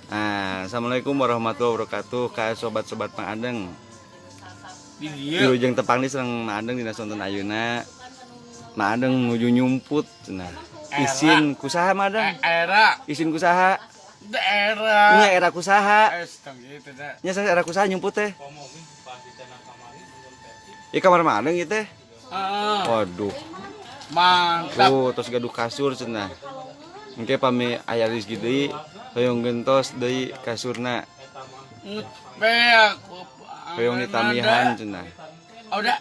Assalamualaikum warahmatullahi wabarakatuh. Ka sobat-sobat Mang Adeng. Di Wilujeng tepang nih serang Mang Adeng dina sonten ayeuna. Mang Adeng nuju nyumput cenah. Isin kusaha Mang Adeng? Era Isin kusaha? daerah. Nya era kusaha? Gitu dah. Nya era kusaha nyumput teh? Ieu kamar Mang Adeng ieu teh? Waduh. Mantap. Tuh, tos gaduh kasur cenah. Engke pami aya rezeki deui, hoyong gentos deui kasurna. Beak. Hoyong ditamihan cenah. Udah.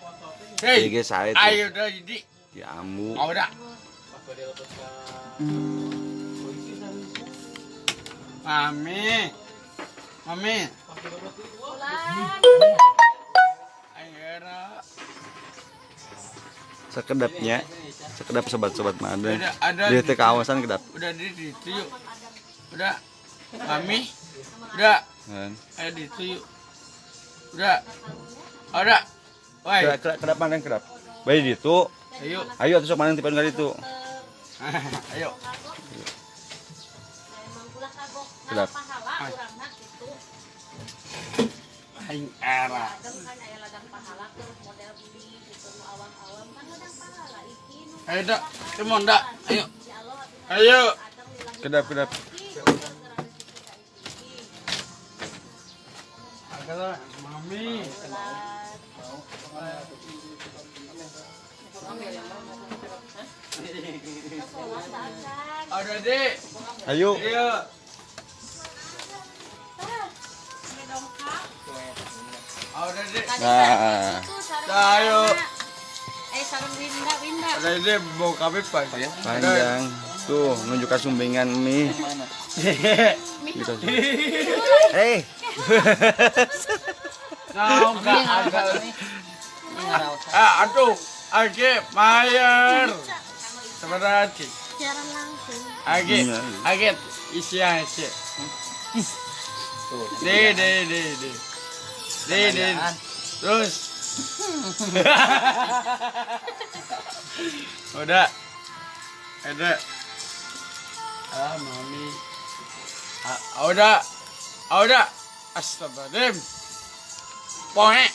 Hei. Ge sae teh. Ayo udah jadi. Di ambu. Udah. Mami. Mami. Ayo era. Sekedapnya, sekedap sobat-sobat Mang Adeng. Ada Dia teh kawasan kedap. Udah di situ yuk. Udah. Mami. Udah. Kan. Ayo di situ yuk. Udah. Udah. Woi. Kedap Mang Adeng kedap. Bae ditu. Ayo. Ayo atuh sok Mang Adeng tipeun ka ditu. Ayo. Kedap. Aing era. Ayo dak, kemon dak. Ayo. Ayo. Kedap. Agak mami. Ada dek. Ayo. Ayo. Ada dek. Nah, Ayo. Sarung winda. Ada dek mau kami panjang. panjang. Tuh, nunjuk sumbengan mie. Gitu. Nah, enggak agak. Aduh, Age Mayer. Sebenarnya Siaran langsung. Age isi aja. De. Terus. Udah. Ada. Mami. Udah. Astagfirullahaladzim. Poe.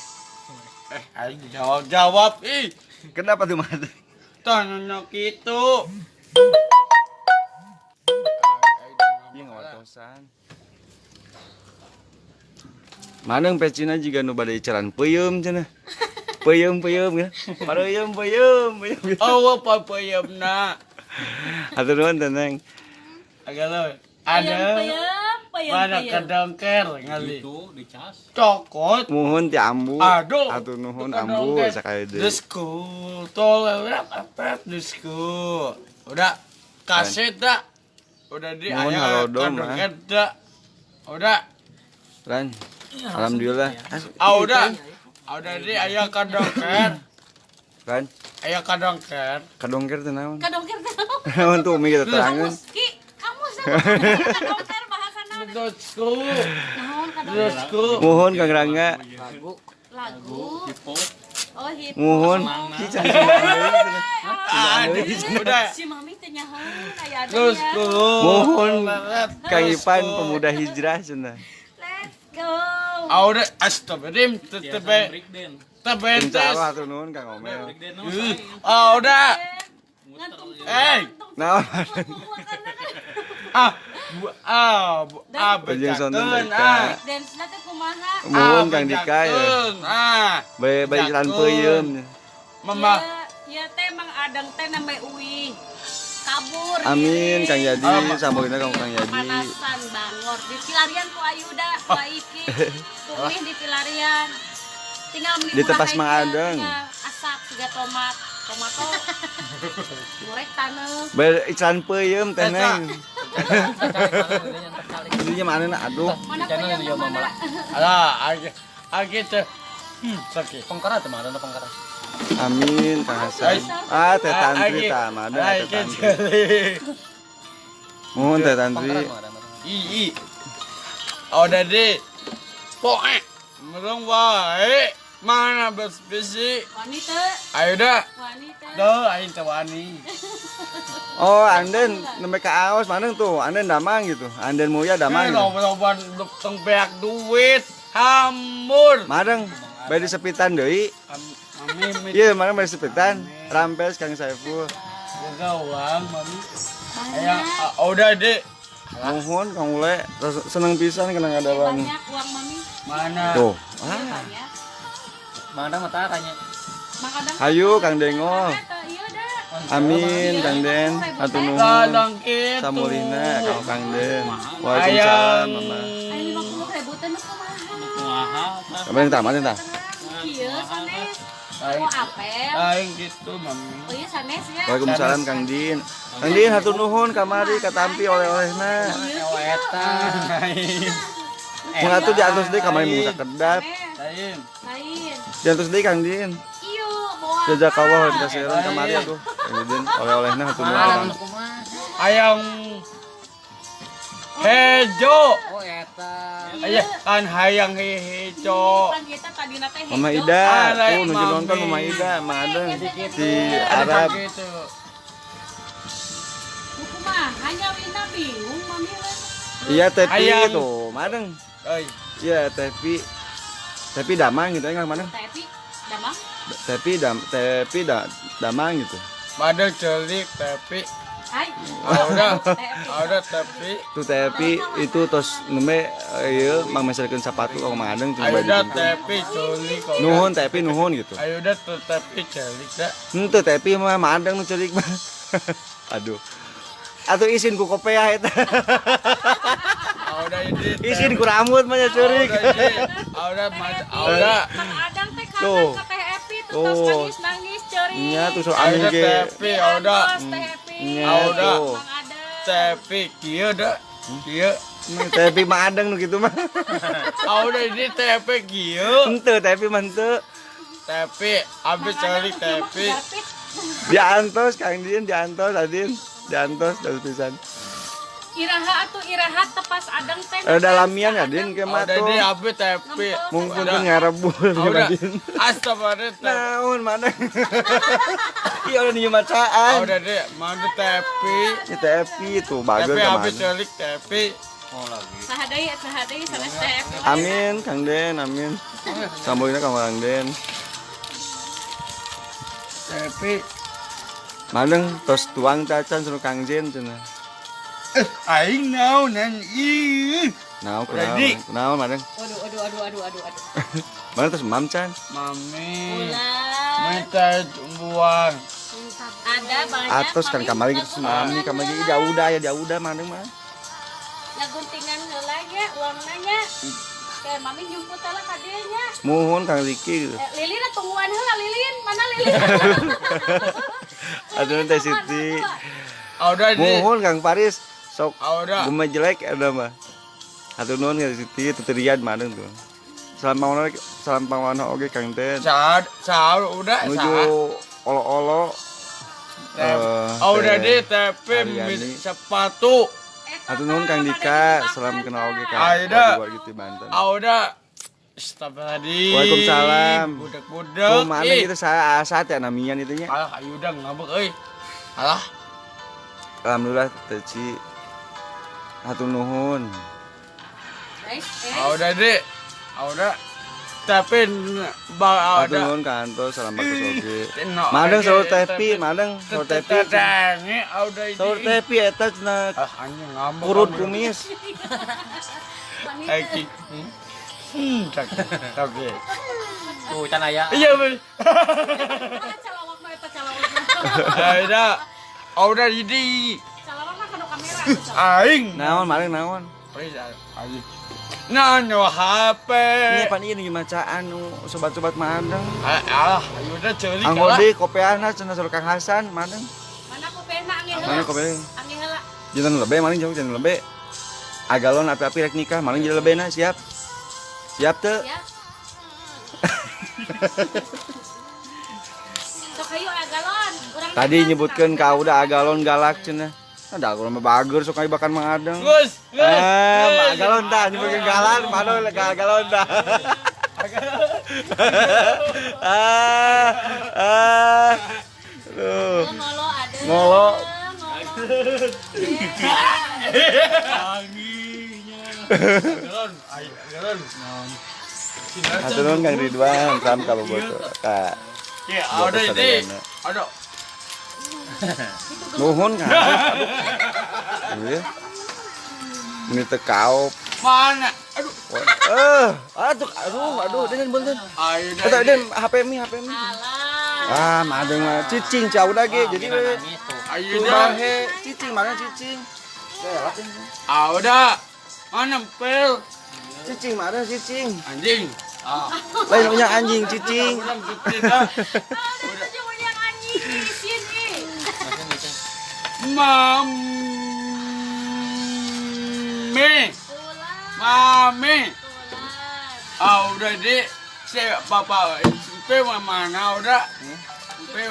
Ayo jawab. Ih. Kenapa tuh Mang Adeng? Tanya gitu. Ieu ngawatosan. Mang Adeng pecina jiga nu bade icaran peuyeum cenah. Peuyeum ya. Pareuyeum peuyeum. Oh, papayamna. Atur nuhun teh Neng. Agak lo. Ada. Mana Payem. kedongker ngali. Itu dicas. Cokot. Muhun ti ambu. Aduh. Atur nuhun Bukan ambu dongker. sakali deui. Desku. Tolewet apa desku. Udah kaset dah. Udah di Mohon ayah halodom, kedongker dah. Udah. Ran. Alhamdulillah. Udah di ayah kedongker. Ran, Ayah kedongker. kadongker teh naon? Kadongker tahu. Naon tuh umi kita terangkeun. Kamu sama kadongker bahasa naon? Desku. Naon kadongker? Desku. Muhun Kang Rangga. Lagu. Oh, hip. Muhun. Cican Udah. Si Mami teh nyahoan aya ada Terus ya. Muhun Kang Ipan pemuda hijrah cenah. Let's go. Udah astagfirullahaladzim tebentes. Insyaallah atur nuhun Kang Omel. Udah. Ngantung. Naon? Jeung sonten Deka. Dance na teh kumaha? Muhun Kang Dika ya. Bae icaran peuyeum. Mama. Ya teh Mang Adeng teh nambe Uwi. Kabur. Amin Kang Yadi, Amin. sampeuna Kang Yadi. Panasan bangor di pilarian ku Ayuda, ku Iki. Tumih di pilarian. Tinggal beli Di tepas murah Mang aja, Adeng. tinggal asak juga tomato gorek taneuh. Bae icaran peuyeum teh Neng. Dinya manehna aduh. Mana peuyeum yang mana? Alah, age teh. Sakit. Pengkara tuh mana pengkara? Amin Kang Hasan. Teh tantri tah mah ada teh tantri. Muhun teh tantri. Udah deh. Poe. Merong wae. Mana besi? Wanita. Ayo dah. Wanita. Duh, aing teh wani. Oh, anden nembe ka aos maneng tuh, anden damang gitu. Anden muya damang. Gitu. Loba-loba tong beak duit. Hampur. Madeng bae disepitan deui. Mami Iya, maneng bae disepitan. Rampes Kang Saiful. jaga uang, mami. Ayang, udah deh. Mohon Kang Ule, seneng pisan kena ngadawan. Banyak uang mami. Mana? Tuh. Iya, banyak. Mana mata tanya. Makadang. Hayu Kang Dengol. Iya dah. Amin Kang Den, hatur nuhun. Kadang gitu. Samulina Kang Den. Waalaikumsalam Mama. Ayo 50.000 teh nu kumaha? Kamu tamat tah? Kieu sanes. Aing, Oh apel. aing gitu, mami. Oh iya sanes ya. Waalaikumsalam Kang Din. Kang Din hatur nuhun kamari katampi oleh-olehna. Eta. Mun atuh diantos deui kamari muka kedap. Lain. Lain. Diantos deui Kang Din. Iyo moal. Jazakallah wa khairan kamari atuh. Kang Din oleh-olehna hatur nuhun. Ayang hejo. Oh eta. Aya kan hayang hejo. Kan kita tadi nate Mama hijau. Ida, Alay, tuh nunjuk nonton Mami. Mama Ida, Mama Adeng di Ada Arab. gitu. Kumaha hanya Wina bingung mami we. Iya Tepi Ayam. tuh, Madeng. Euy, Iya Tepi. Tepi damang gitu ya mana? Tapi damang. Tepi damang gitu. pada celik tapi Hai. udah tapi Tuh Tepi itu terus neme ieu mangmeserkeun sepatu ka Mang Adeng tuh ayo baju dah gitu. tapi celik kok. Nuhun Tepi nuhun gitu. Ayo dah tapi celik dah. Henteu Tepi mah Mang Adeng nu ceurik mah. Aduh. Atuh isin ku kopeah eta. Udah ini. Isin ku rambut mah nya ceurik. Udah udah. Mang Adang teh Tuh. kangen ka Teh Epi Tuh. terus nangis ceurik. Nya tuh so Ayo anu dah ge. tapi udah Teh Epi. Nya Udah. tuh. Mang Adang. tapi kieu dah. Kieu. Tepi Mang Adeng nu kitu mah. Udah ini tapi kieu. Henteu Tepi mah henteu. Tapi abis celik tapi Dapit. Diantos Kang Din, diantos Adin. Diantos terus pisan. Iraha atuh iraha tepas Adang teh. Dalamian ya Din ke mah udah tuh. ini abis tapi Mungkin Udah. tuh ngarebul udah. Din. Astagfirullah. Naon mana? Iya udah nyium macaan. Udah deh, mana tapi Ini Tepi tuh bagus tapi abis kemana. celik tapi Sahadai sanes Teh Epi. Amin Kang Den, amin. Sambungnya Kang Den. tapi Madeng tos tuang tacan suruh Kang Jen cenah. aing naonan ih. Naon Udah, Di. kunaon Madeng. Aduh. Mana tos Mam Can? Mami Ulah. minta buang. Ada banyak. Atos kan kamari gitu mami kamari dia udah Madeng mah. Laguntingan heula ge uangna nya. Kayak mami jemput lah ka dieu nya. Muhun Kang Riki gitu. Lilin tungguan heula Lilin. Mana Lilin? Aduh Teh Siti. Udah deh. Muhun Kang Paris sok Udah. gemes jelek ada mah. Hatur nuhun Kang Siti tuterian Madeng tuh. Salam pangwana oge Kang Den. Saat udah Menuju saat. olo-olo. Udah deh tapi Aryani. sepatu. Hatur nuhun Kang Dika, salam kenal oge Kang. Aida. Gitu Banten. Udah. Astagfirullahaladzim. Waalaikumsalam. Budak-budak. Tuh mana gitu saya asat ya namian itu nya. Alah, ayo udah ngambek euy. Alah. Alhamdulillah Teci. Hatur nuhun. Udah deh. Udah. Tapi Hatur udah. nuhun kantor salam bagus oge. No, Madeng oke, saur Tepi, Madeng saur Tepi. Tepi. Udah ini. Saur Tepi eta cenah Anjing ngambek. kurut kumis. Aiki. Oke. Tuh can aya. Iya, bener. Calawak mah eta calawak. Udah. Udah jadi. Calawak mah kanu kamera. Aing. Naon Madeng naon? Aing. Nah, nyo HP. Ini pan ieu nu macaan nu sobat-sobat Madeng. Alah, ayo udah celik Anggo lah. deui kopeana cenah saur Kang Hasan Madeng. Mana kopena angin Mana heula. kopeana? Angin heula. Jangan lebe maling jauh jangan lebe. Agalon api-api rek nikah maling jadi lebena siap. Siap teu? Ya. Sok hayu agalon. Urang Tadi nyebutkeun ka udah agalon galak cenah. Ada agalon mah bager sok aya bakan Mang Adeng. Gus. Agalon tah nyebutkeun galak, mano agalon tah. Aduh. Ngolo ada. Ngolo. Anginnya. Galon, ayo galon. Haturun Kang Ridwan, sam kaboboto. Kak. Ya, ada ini. Ada. Nuhun Kang. Aduh. Ini tekaup. Mana? Aduh. Aduh, dengan bunten. Ayo Eta den HP mi. Alah. Madeng mah cicing cau dah ge. Jadi we Ayo tu dah. bahe cicing mana cicing. Udah. Mana pel? Cicing mana cicing. Anjing. Lain punya anjing cicing. Udah gede dah. Udah cuma yang anjing di sini. Mami. Mami. Udah deh. Saya papa. Pe mana udah? Pe.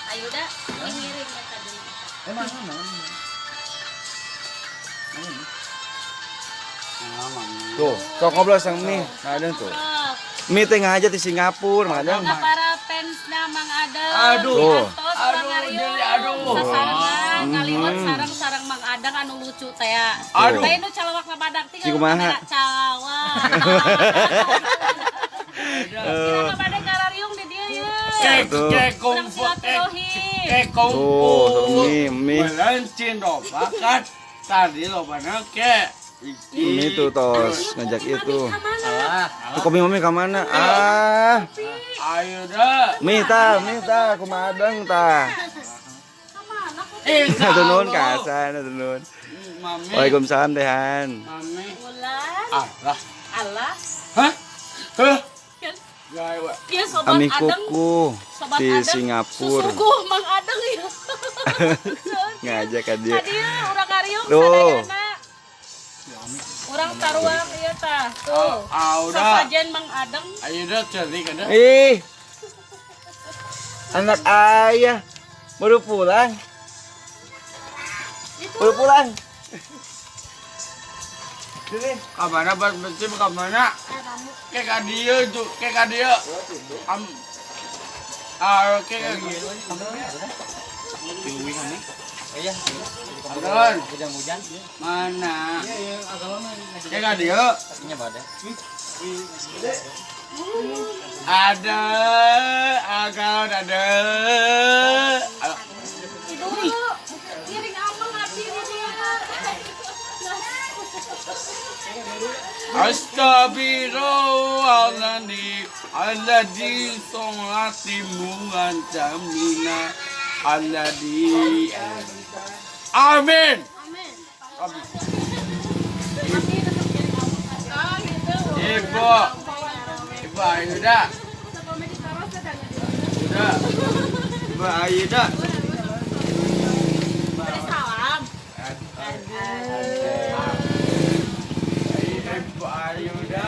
Ayo dah, ngiring ya tadi. Tuh, sok ngobrol sama Mi. Madeng tuh. Mi teh ngaja di Singapura, Madeng. Nah, para fansnya Mang Adang. Aduh. Aduh. Sasarangan kalimat sarang-sarang Mang Adang anu lucu teh. Aduh. Bae nu calawak na badak teh. Ci kumaha? Calawak. Kira badak karariung di dieu ye. Urang silaturahim. Tuh, Mi. Melancin do bakat. Tadi lo bener ke. Mi tuh tos ngajak itu. Salah. Tuh kopi mami ke mana? Ayo dah. Mi ta, ku Madeng ta. Hatur nuhun ka Hasan, hatur nuhun. Mami. Waalaikumsalam Tehan. Mami. Ulah. Allah. Allah. Hah? Hah? Gaya. Iya sobat Ami Adang. kuku Sobat di Adang, Singapura. Susuku Mang Adang ya. Ngajak ka dia. Tadi urang kariung Tuh. sadayana. Urang taruang ieu tah. Tuh. Udah. Sasajen Mang Adang. Ayo dah cari kada. Ih. Anak ayah baru pulang. Baru pulang. Sini. Kamana bas besi kamana? Kayak kadia tuh, kayak kadia. Kayak gitu. Iya. Don, Hujan-hujan. mana? Kayak kadia. Ini badai. Ada, kalau ada. Itu ngiring amang abdi di dia. Astaghfirullahaladzim alladzi sholatimu antamina alladzi amin. Amin. Amin. Abdi tetep ngiring amang. Ah gitu. Ibu, Ibu Ayuda, udah, Ibu Ayuda. Beri salam. Ibu Ayuda,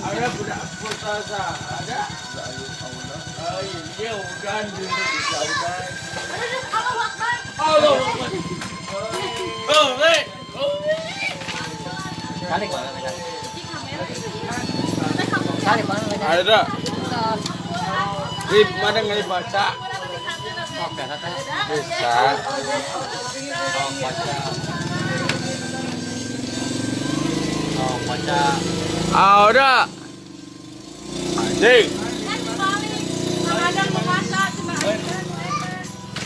ada budak puasa, ada. Oh iya, udah dulu udah. Allah Akbar. Allah. Oh, weh. Kali mana mereka? Di kamera. Kali mana mereka? Ada. Rip mana nggak baca? Oke, tata. Bisa. Oh, baca. Oh, baca. Udah. Anjing.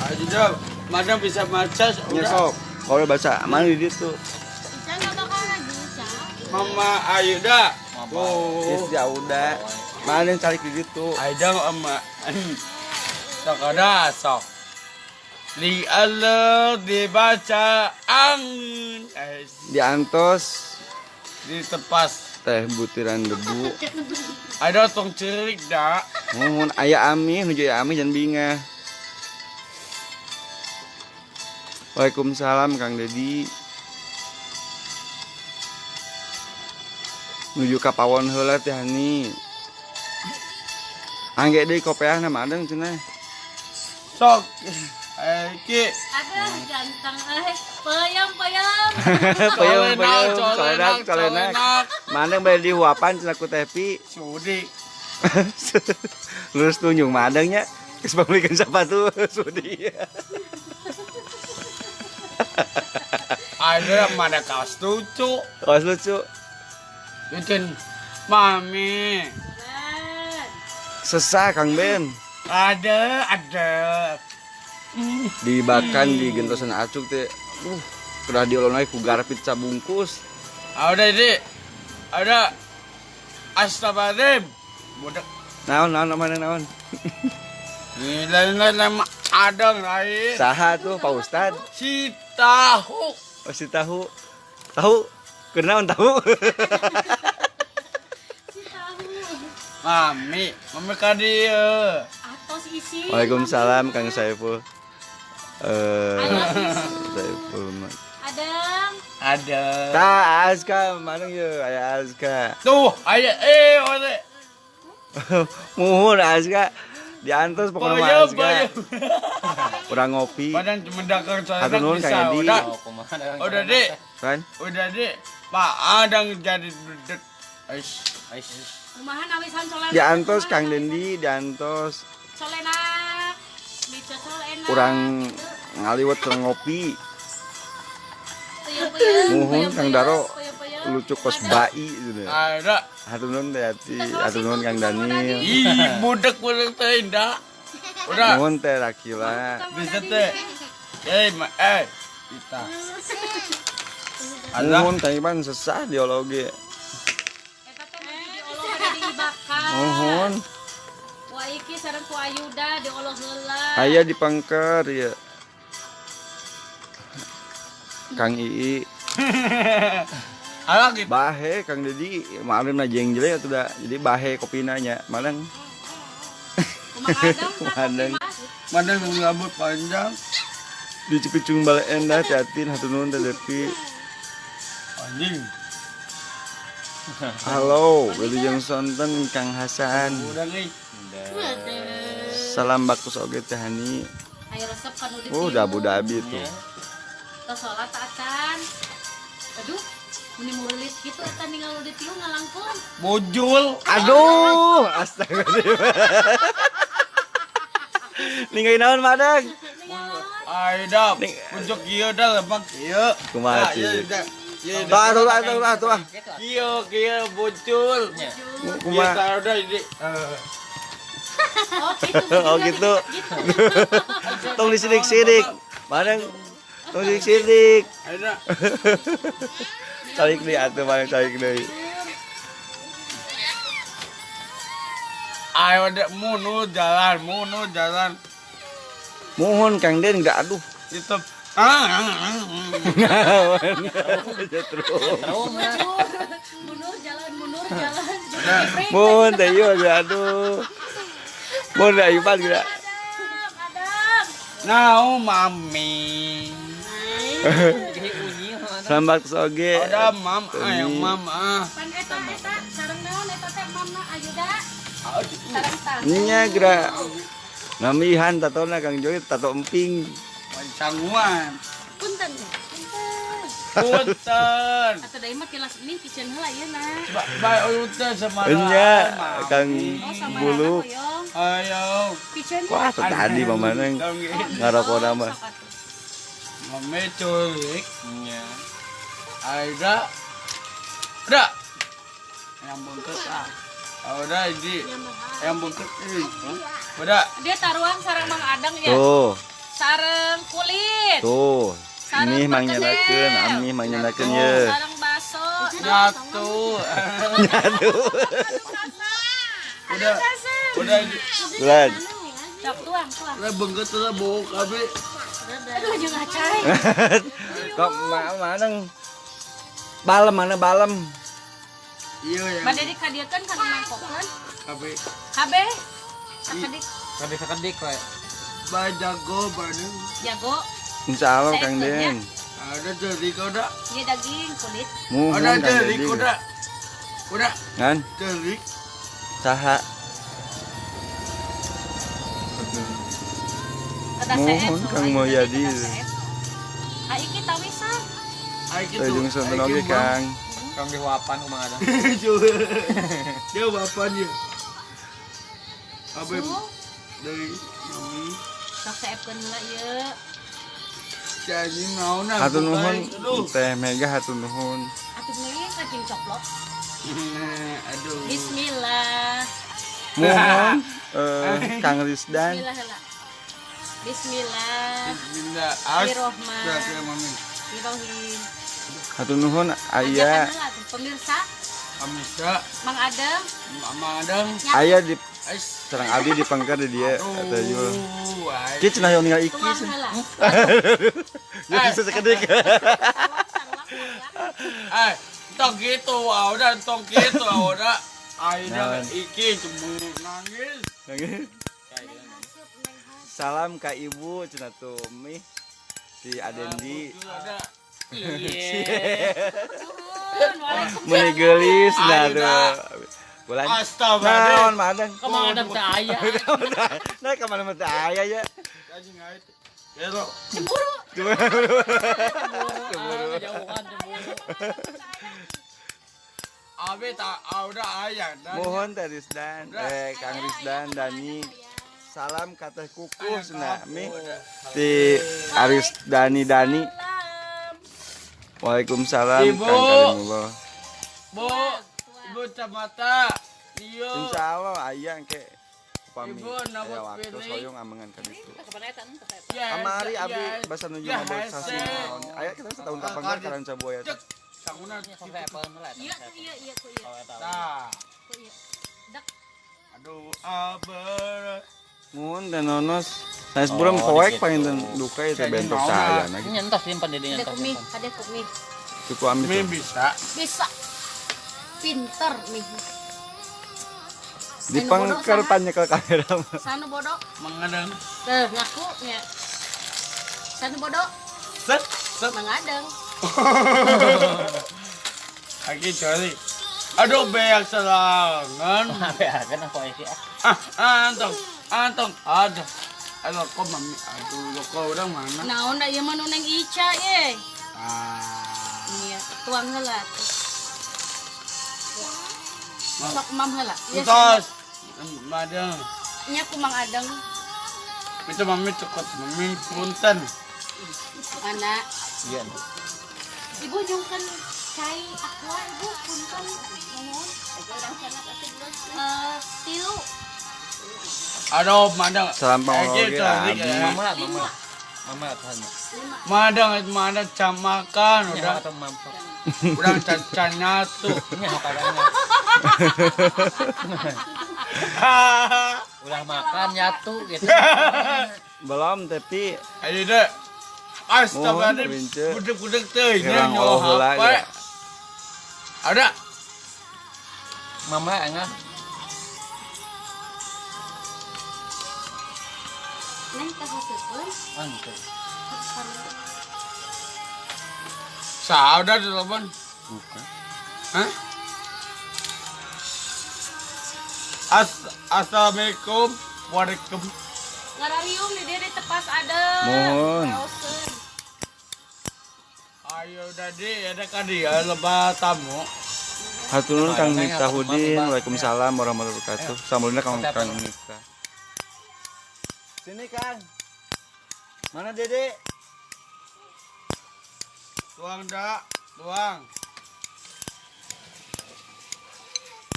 Ayo, madam bisa baca. Nyesok. Kalau baca mana di situ? Mama Ayuda. Yes, ya udah. Mana yang cari di situ? Ayuda sama. Sok ada sok. Li Allah dibaca angin. Diantos Ditepas. teh butiran debu. Ada tong cerik dak. Mohon ayah Ami, nuju ayah Ami jangan bingah. Waalaikumsalam Kang Dedi. Nuju ka pawon heula teh Hani. Angge deui kopeahna mah adeng cenah. Sok. Ki. Aduh ganteng peyem. Peyem, colenak. Mana beli di huapan selaku tepi. Sudi. Lurus tunjung madangnya. Geus belikan sepatu sudi. Ada mana kaos lucu. Kaos lucu. Lucuin Mami. Sesa Kang Ben. Ada. Dibakan di gentosan acuk teh. Kudah diolonai ku garpit sabungkus. Ada ini. Ada. Astagfirullahaladzim. Budak. Naon mana naon. Nilai nama adang lain. Saha tuh Pak Ustad? Si tahu. Oh si tahu. Tahu? Kenaon tahu? Mami ka dieu. Atos isi. Waalaikumsalam Kang Saiful. Ayo Saiful. Ada. Tah Azka mana ye aya Azka. Tuh, aya ore. Muhun Azka. Diantos pokoknya mah Azka. Urang ngopi. Badan cemendakar soalnya Hatur nuhun Kang Edi. Udah Dek. Kan? Udah Dek. Pak Adang jadi dedet. Ais. Kumaha nawisan solena. Diantos Kang Dendi, diantos Solena. Dicocol enak. urang ngaliwat urang ngopi. Peuyeung-peuyeung, Muhun Kang Daro peuyeung-peuyeung. lucu kos bai gitu. Ada. Hatur nuhun teh Ati, hatur nuhun Kang Daniel. Ih, budak teh indah. Udah. Nuhun teh Rakila. Bisa teh. Kita. Ada. Nuhun Kang Iman sesah diologi. Eta teh mah dioloh ada diibakan. Nuhun. Ku Iki sareng ku Ayuda dioloh heula. Aya di pangker ya. Kang Ii, Ala gitu. bahe Kang Dedi, kemarin na jeng jelek atuh da. Jadi bahe kopinanya, malang Kumaha Adang tak Adang. Mana rambut panjang. di Cipicung Bale Endah Tiatin hatur nuhun teh Depi. Anjing. Halo, wilujeng sonten Kang Hasan. Udah nih. Salam bakus oge teh Hani. Ayo resep kanu di. Oh, udah Abu Dhabi tuh. Tos salat acan. Aduh, meni murelit kitu eta ninggal di tiung ngalangkung. Bojol. Aduh, astagfirullah. Ninggalin naon madang? Aida, puncuk kieu dah lemak kieu. Kumaha sih? Tuh. Kieu bocul. Kumaha? Kieu udah ini. Oh gitu. Tong disidik-sidik. Madang tong disidik-sidik. Aida. Calik deui atuh madang calik deui. Ayo dek munu jalan. Mohon Kang Den enggak aduh. Itu. Munur jalan. Mohon teh ieu aduh. Mohon ayo pan geura. Adang. Nah, mami. Sambat soge. Ada mam, ayo mam Pan eta sareng naon eta teh mamna Ayuda. Sareng tah. Nya geura. Namihan tatona Kang Joy tato emping. Pancanguan. Punten. Punten. Atuh deui mah kilas ini piceun heula ieu na. Bae urutnya sama Nya Kang Oh sama Buluk. Hoyong. Ayo. Piceun. Wah, tadi pamaneng ngarokona mah. Mami culik. Aida. Udah. Yang bungkus Udah ini. Yang bungkus ini. Udah. Dia taruhan sareng Mang Adang ya. Tuh, Sareng kulit. tuh. Ini mang nyanakeun, ami mang nyanakeun ye. Sareng baso. Nyatu. Nyatu. Udah. Udah ini. Bulan. Cok tuang. Udah bungkus udah bau kabe. Aduh jeung acai. Kok maneng balem balem. Iya ya. Bade dikadiekeun kana mangkokkeun. Kabe. Kabeh. Sakedik Sakedik we. Ba jago badan. jago. Insyaallah Kang Den. Ada jadi kau dah. Ieu daging kulit. Muhun Ada Kang jadi Den. kau dah. Udah. Kan? Jadi. Saha? Ada Mohon CF. Kang Moyadi. Iki tawisan. Ayo gitu. Ujung sonten oge Kang. Kang dihuapan kumang ada. Coba. Dia bapaknya. Apa dari mami? Sok saepkeun heula ieu. Jadi mau na. Hatur nuhun Teh Mega, hatur nuhun. Atuh meureun cacing coplok. Aduh. Bismillah. Mohon Kang Rizdan. Bismillah heula. Bismillah. Bismillah. Mami. Bismillahirrahmanirrahim. Hatur nuhun Ajakan aya heula tuh pemirsa, Amisa. Mang Adem, Mama Adang. aya di Ais. sareng abdi di pangker di dieu eta Yul. Ais. Ki cenah yang ninggal iki. tuang heula. Ya bisa sekedik. Tong gitu, udah tong gitu, udah. Aida iki cuma nangis. Salam ka ibu cenah tuh mi si Adendi. Ada. Meni geulis nah tuh. Bulan. Astagfirullah. Naon madang. Kemana ada teh aya? Nah kemana mah teh aya ya. Anjing ait. Bero. Cemburu. Jauhan cemburu. Abi tak udah ayah. Mohon Teh Rizdan, Kang Rizdan Dani. Salam ka Teh Kukus nah mi ti Aris Dani. Waalaikumsalam Ibu. Kang Karimullah. Bu, Ibu Camata. Iyo. Insyaallah aya engke upami Ibu, nama aya waktu pilih. soyong amengan ka ditu. Ya, Kamari ya, abi ya. basa nuju Ya, mabok hese. sasi naon. Aya kita setahun kapan kan karan caboya. Cek. Sanguna. Iya, ku iya. Nah. Ku iya. Dak. Aduh, aber. Mun dan nonos saya sebelum poek paling dan duka itu bentok saya lagi. Nyentos simpan di dinya. Kadek mie, kadek mie. Cukup ambil. Mi tuh. bisa. Bisa. Pinter mie. Dipengker panyekel kamera mah. Sanu bodoh. Mengadang. Teh ngaku nya. Sanu bodoh. Set. Mang Adeng. Lagi cari. Aduh, beak serangan. Kan aku iki. Antong. Aduh. Aduh, kok mami. Aduh, kok udah mana? Naon da ieu mah nu Neng Ica ye. Iya, tuang heula. Sok mam heula. Utos. Madang. Nya ku Mang Adeng. Itu mami cekot. Mami punten. Mana? Iya. Ibu nyungkan cai aqua ibu punten mohon. Tilu. Aduh, madang. Salam pangologi abi. Mama tahan. Madang camakan udah. Atau mampok. Udah cacan nyatu. Ini kadangnya. Udah makan nyatu gitu. Belum tapi Ayo deh. Astagfirullahaladzim. Mohon, Rince. Budek-budek teh. Kerang Nyolong heula HP. ya. Ada. Mama enggak. Neng teh huseukeun. Antu. Saudah di telepon. bukan. Hah? Assalamualaikum. Waalaikumsalam. Ngararium di diri tepas ada. Mohon. Kaoseun. Ayo dadi ada kan dia lebat tamu. Hatur nuhun Kang Miftahudin. Waalaikumsalam warahmatullahi wabarakatuh. Sambulna Kang Miftah. Sini Kang. Mana Dede? Tuang dak, tuang.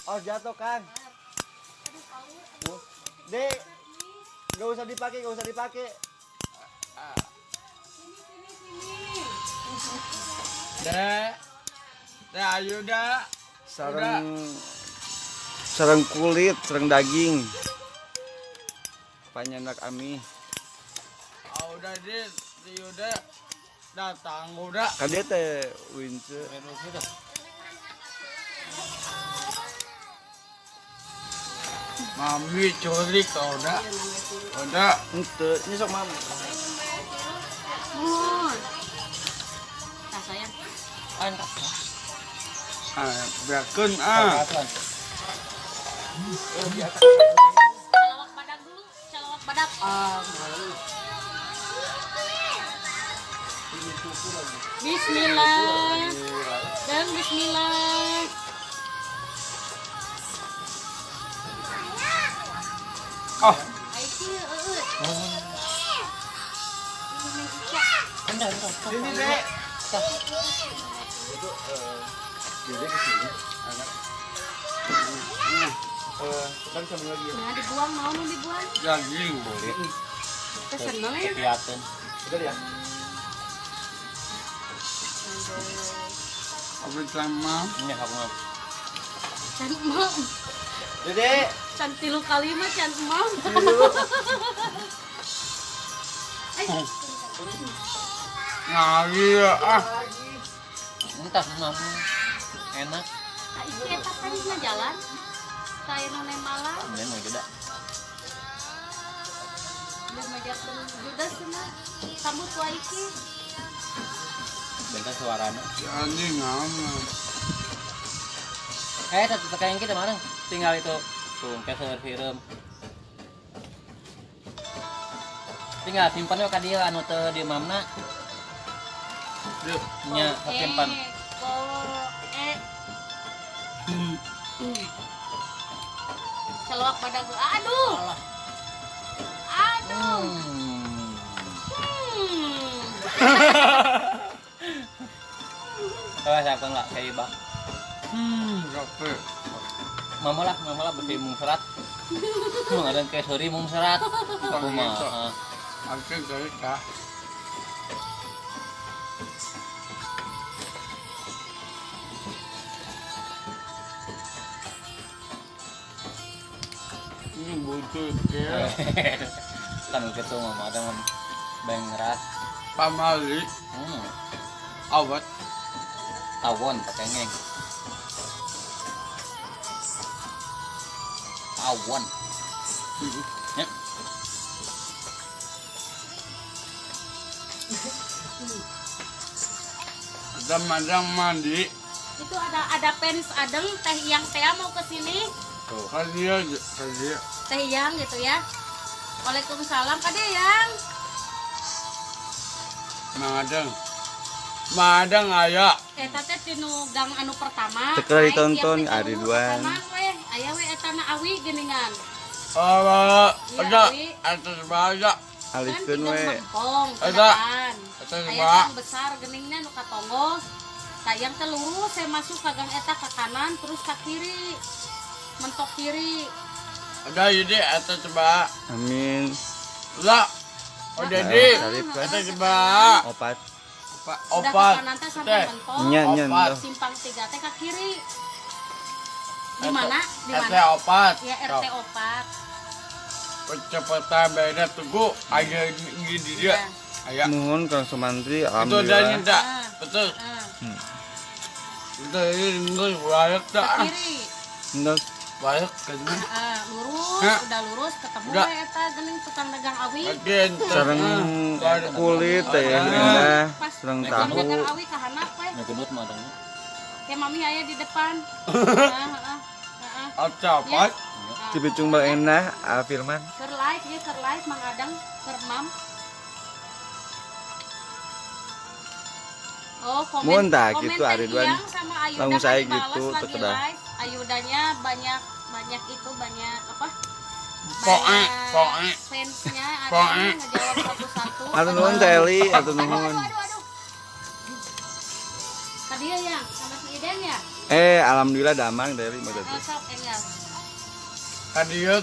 Oh jatuh Kang. Dek, gak usah dipakai. Dek. Dek ayo dak. Sarang kulit, sarang daging. Panyanak ami. Udah di udah datang udah. Kadek teh Wince. Mami curi kau udah. Udah. Ente, ini sok mam. Mohon. Tah sayang. Antak. Biarkan Calawak badak dulu, calawak badak. Bismillah. Dan bismillah. Sini, Dek. Kan sama lagi. Nah, dibuang mau dibuang. Daging boleh. Keseneng ya. Kelihatan. Udah ya. Apa sama? Ini aku mau. Can mau. Dede. Can 3 kali mah can mau. Ngari ah. Ini tas mama. Enak. Iki eta teh mah jalan. Saya none malam. Ini mau juga. Dia majak judas cenah. Kamu tua iki. Bentar suaranya. Si anjing ngaman. Satu tekan kita mana? Tinggal itu tuh keser film. Tinggal simpan we ka dieu anu teu di mamna. Yuk. Nya simpan. Celuak pada gua. Aduh. Aduh. Kalau saya enggak kayak bang. Capek. Mama lah bersih mung serat. Mung ada kayak sorry mung serat. Aku mah. Oke, guys, kah. Ini butuh ya. Kan gitu mama ada bang ngeras. Pamali, awat. Tawon pakai ngeng. Tawon. Ya. Ada mandang mandi. Itu ada penis adeng teh yang teh mau ke sini. Kasih aja, kasih. Teh yang gitu ya. Waalaikumsalam Kade yang. Madang ayah. Eta teh tinu gang anu pertama. Teka Ai, ditonton, tiap Ari anu Duan. pertama, weh. Aya we eta na awi geuningan. Ada, Awi. atas bahaya. Kan Alifkeun tinggal we. lempong ke Ada. depan. Atas Aya bahaya. gang besar geuningna nu katonggos. Tayang teh lurus saya masuk ka gang eta ke kanan terus ke kiri. Mentok kiri. Ada ide atas bahaya. Amin. Lah. Oh jadi, Salib kan. atas bahaya. Opat. Udah ke Opat. kanan teh sampai mentok. Nya nya. Opat. Simpang 3 teh ke kiri. Di mana? Di RT mana? opat. Ya RT 4. Kecepatan beda tunggu aja gini dia. Ya. Ayah. Nuhun Kang Sumantri, Itu udah alhamdulillah. nyinta. Betul. Itu ini banyak Ke tak. kiri. Enggak. Banyak kan. Lurus, Hah? udah lurus ketemu Udah. we eta geuning tukang dagang awi. Bagian Sareng kulit teh indah, Pas sareng tukang tahu. dagang awi ka handap we. Nya gendut mah adanya. Kayak mami aya di depan. Heeh. Opat. Cipicung Baenah, Firman. Keur live ya, keur live Mang Adang, keur Mam. Oh, komen. Mun tah komen gitu, teh Ari Duan. Iyang sama Ayuda Langsung saya kan dibalas gitu, lagi terkedah. live. Ayudanya banyak itu banyak apa? Poe, poe. Fansnya ada Poe. yang ngejawab satu-satu. Atur nuhun Teli, atur Aduh, nuhun. aduh. Tadi ya, sama si Iden ya? Alhamdulillah damang Teli mah teh. Sok enggak. Kadia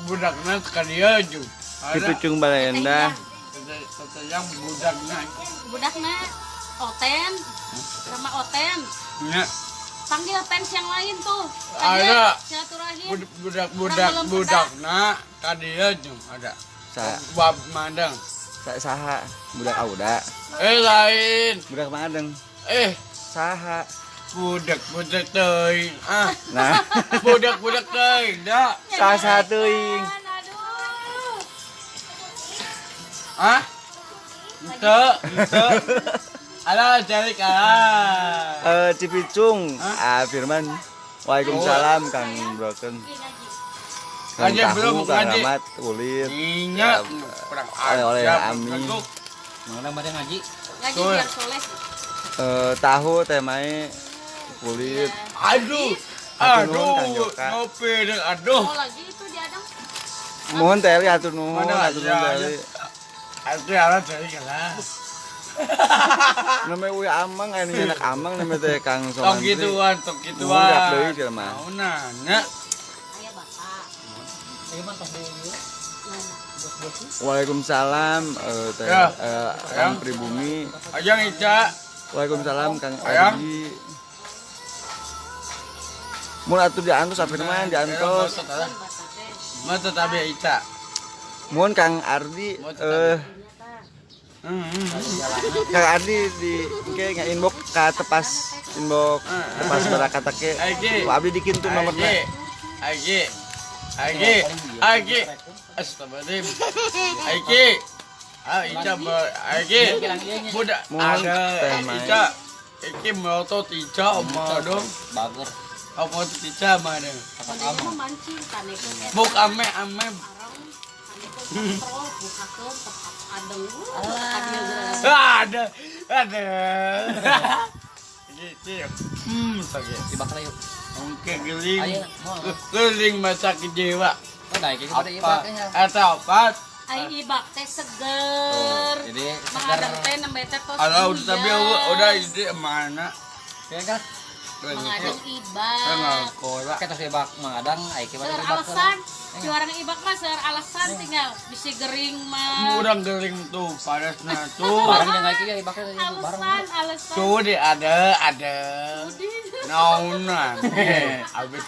budaknya kadia ju. Ada. Cipicung Baenah. Kata yang budaknya. Budakna Oten sama Oten. Ya. Panggil fans yang lain tuh. Ada. Silaturahim. Budaknya kadia ju ada. Sa Bab mandang. saha budak Auda. Lain. Budak Madeng. Saha. Budak teuing. Nah, Budak teuing da. saha teuing. Aduh. Ente. Ala cari kalah. Cipicung, Firman. Waalaikumsalam Kang Broken. Kang Ngaji belum, Tahu, Kang ngaji. Rahmat, kulit. Ingat. Oleh Ami. Mang ada ngaji. Ngaji Tuh. biar soleh. Tahu teh mae kulit. Aduh. Hatur nuhun, Kang Aduh. Joka. Ngopi deh. Aduh. Oh lagi itu di Adang. Mohon Teli atur nuhun, Mana atur aja, nuhun Teli. Aku ala cari kalah. Namanya uya amang aya anak amang namanya teh Kang Tok Somantri. gituan, tok Enggak gituan. deui sia mah. Naonna, nya. Aya bapak. Ieu mah tos deui. Waalaikumsalam teh Ya. Kang Pribumi. Ajang Ica. Waalaikumsalam Kang Ayang. Ardi. Mun atuh diantos apa mah diantos. Mata tabi Ica. Mun Kang Ardi Kang Ardi di engke nge-inbox ka tepas barakata ke. Aige. Ku abdi dikitu nomorna. Aige. Astagfirullahaladzim. Aige. Ica Aige. Budak Mohon ada teh, Mai. Ica. Iki melotot Ica omah dong. Bager. Apa tuh Ica mah dong. Ada mah mancing tanekeun eta. Buk ame. Arang tanekeun kontrol bukakeun tepat adeng. Ada. Gitu. Sakit. Dibakar yuk. Oke geling. Ayo, mau. Geling masak jiwa. Oh, dah iki pada Apa? ibaknya. Eta apa? Ai ibak teh seger. Jadi Mengadang teh nembe teh tos. Alah hujan. tapi udah ide mana? ya kan Mengadang Kan ibak. kolak. kita ibak mengadang ai ki Seur pada ibak. alasan, juarang ibak mah seur alasan tinggal bisi gering mah. Urang geling tuh padasna tuh. Barang yang ai ki ya ibaknya barang. Alasan. Tuh deh ada. Udin. Naunan. Abis.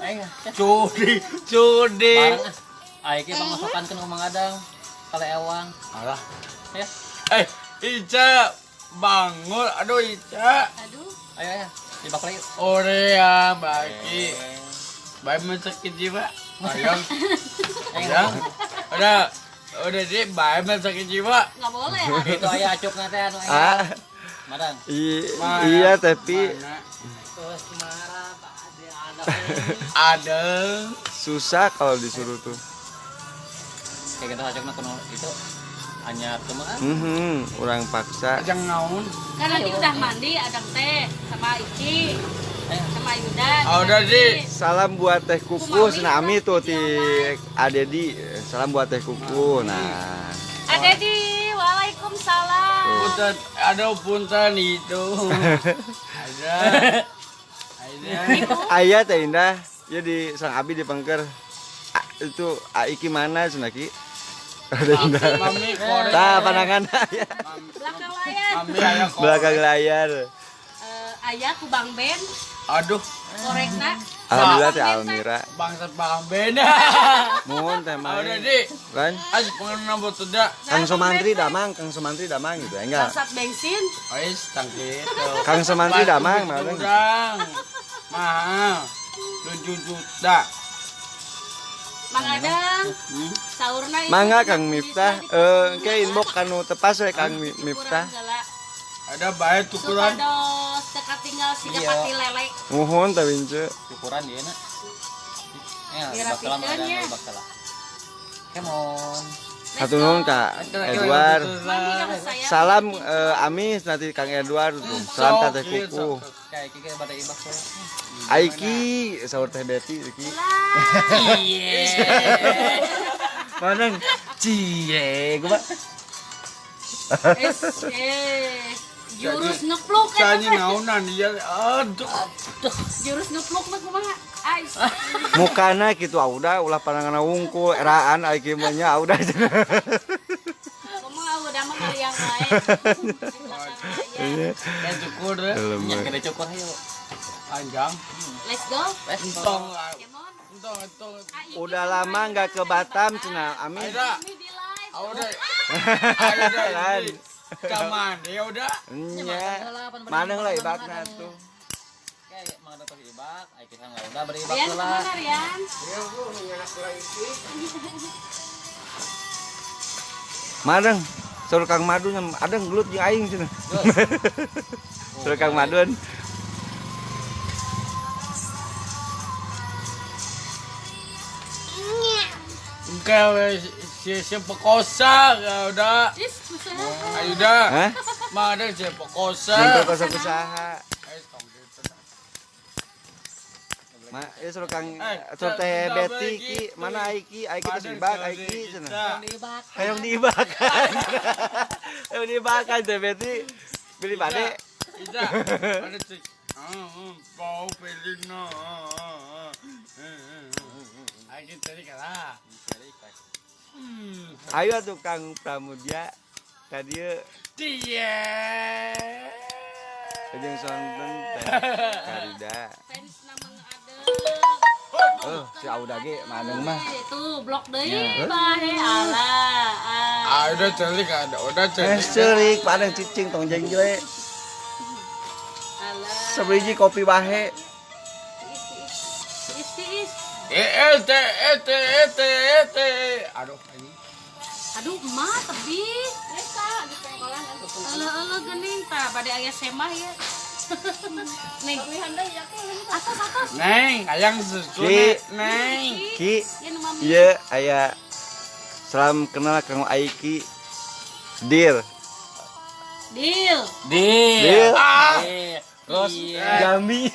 Eh, Cudi. barang ai ki pamasokan ke mengadang kale ewang. Alah. Ya. Ica bangun. Aduh Ica. Aduh, Ayo ibak lagi. Orea bagi. Baik sakit jiwa. Ayang. Ayang. Udah deh, baik sakit jiwa. nggak boleh. Itu aya acukna teh anu aya. Ah, Madang. iya tapi Mana? Terus marah ada Ada. susah kalau disuruh tuh. kayak gitu acukna kuno itu hanya cuma Orang paksa. Ajang naon. Kan nanti udah mandi, adang teh sama Iki, sama Yuda. Ah, udah, Di. Salam buat Teh Kuku, nah Ami tuh ti Adedi. Salam buat Teh Kuku. Nah, Adedi, waalaikumsalam. Punten, ada punten itu. Ada. ayah Teh Indah, ya di Sang Abi di Pengker. Itu Iki mana Sunaki? Ada Indah. Mami korek. Nah, pandangan ya. Belakang layar. Mami ayah korek. Belakang layar. Ayah ku Bang Ben, Aduh, korekna. Alhamdulillah Teh Almira. bangsat paham beda. Mohon Teh Ah, udah Mai. di. Kan? Aja pengen buat tidak. Kang Somantri damang gitu ya enggak? Bangsat bensin. Ais tangkit. Kang Somantri damang mana? Udang. Mahal. 7 juta. Mang Adang, saurna itu Mangga tidak Kang bisa Miftah, dipotong. ke inbox kanu tepas we Kang Miftah. Ukuran gala. Ada baik tukuran. Supados teka tinggal siga Iya. pati lele. Mohon teh Wince. ukuran dia na. Ya, Dirapikeun bakal ada ya. bakal. Kemon. Satu nuhun Kak Edward. Mandi yang saya. Salam Amis nanti Kang Edward tuh. Salam Teh Kuku. Kayak iki kayak pada ibak saya. Aiki sahur Teh Betty iki. Iya. Manang cie gua. Jurus ngepluk Tanya naunan dia. Aduh. Jurus ngepluk mah kumaha? Ais. Mukana kitu udah ulah pandangan wungkul eraan Aiki mah nya udah. Kumaha udah mah kali yang lain. Dan cukur deh. Nya kada cukur ayo. Panjang. Let's go. Entong. Come on. Entong. Udah lama nggak ke Batam cenah Amis. Aida. Kami di live. Udah. Aida. Lan. Kaman ya udah. Nya. Maneng lah ibakna tuh. Kayak mang ada tos ibak, ai kita enggak udah beri ibak Rian heula. kemana Rian? Madeng, suruh Kang Madu nya ada gelut jeung aing cenah. Suruh Kang Madun. Enggak si pekosa ya udah. Is, kusaha. Ayo udah. Hah? Mah ada si pekosa. Yang kosa usaha. Ma, ya suruh Kang suruh Teh Betty ki, mana Aiki? Aiki teh dibak Aiki cenah. Hayang diibakan. Hayang diibakan Teh Betty. Beli bade. Ida, ada cik. Bau pelino. Ayo tadi kalah. Ayo atuh Kang Pramudia ka dieu. Dia. Jeung sonten Teh Karida. Fans nama ada. Si Auda ge madeng mah. Itu blok deui bae alah. Udah celik ada, udah celik. Ceurik padang cicing tong jeng jelek. Alah. Sabiji kopi bahe. Is. Aduh, ini. Aduh, emak tebi. Eka di pengkolan atuh. Geuning tah bade aya semah ya. Nih, atas. Neng, ayang susu neng. Ki, Ya nu mami. ieu aya salam kenal Kang Aiki. Dir. Deal. Dir. Terus, Gami.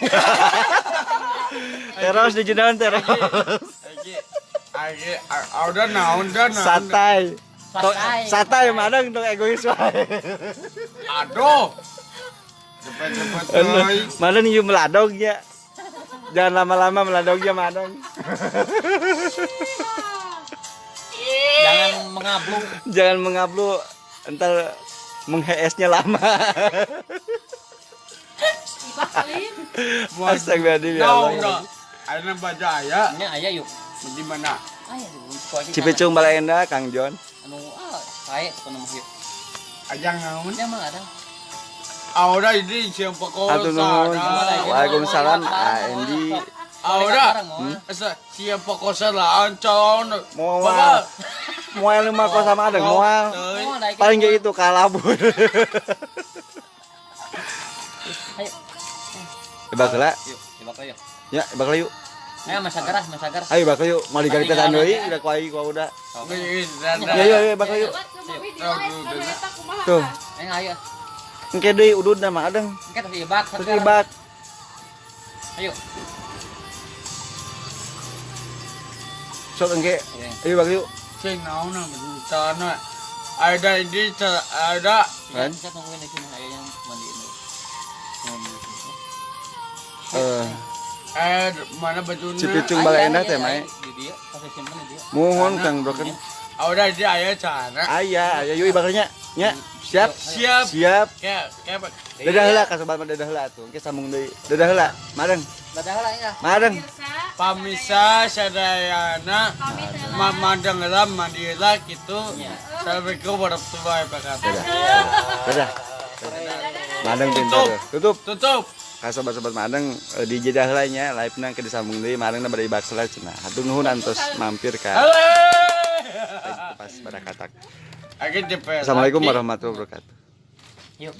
Teros di jendawan teros. udah naon. Satai. Satai madang tong egois wae. Aduh. Cepet coy. Madang ieu meladog ya. Jangan lama-lama meladognya madang. Jangan mengablu. Jangan mengablu, entar mengheesnya lama. Ibak kali. Astagfirullahaladzim. Ayeuna baja aya Nya aya yuk. di mana? Aya di Cipicung Balaenda Kang Jon. anu kae kono mah yuk. Ajang naon? Nya mah ada. Ahora ini siapa kau Atur nuhun. Waalaikumsalam. Andi. Ahora siapa kau salah ancon. Moal. Moal mah kok sama ada moal. Paling kayak itu kalabur. Ayo. Ibak heula. Yuk, ibak yuk. Ya, ibak heula yuk. Ayo masagar. Ayo ibak heula yuk. Mau digali tetan deui udah ku ai ku udah. Ya, ibak heula yuk. Tuh. Ayo. Engke deui udud mah adeng. Engke teh ibak. Terus ibak. Ayo. Sok engke. Ayo ibak yuk. Sing naon bencana. Ada ini ada Kan? Kita tungguin di sini ayo yang mandiin dulu. mana bajunya? Cipicung Balaenda teh mah. Di dia, kasih simpen di dia. Mohon Kang Broken. Ahora ini aya cara. Aya yuk ibak nya. Nya. Siap. Siap. Kayak Dadah heula kasobat mah dadah heula atuh. Engke sambung deui. Dadah heula. Madeng. Dadah lah ya. Madeng. Pamisa sadayana mamandang lam mandira gitu. Assalamualaikum warahmatullahi wabarakatuh. Dadah. Madeng pintar. Tutup. Tutup. Ka sobat-sobat Madeng di jedah heula nya live-na ke disambung deui Madengna bade ibak heula cenah. Hatur nuhun antos mampir ka pas pada katak. Akhirnya Assalamualaikum warahmatullahi wabarakatuh. Yuk.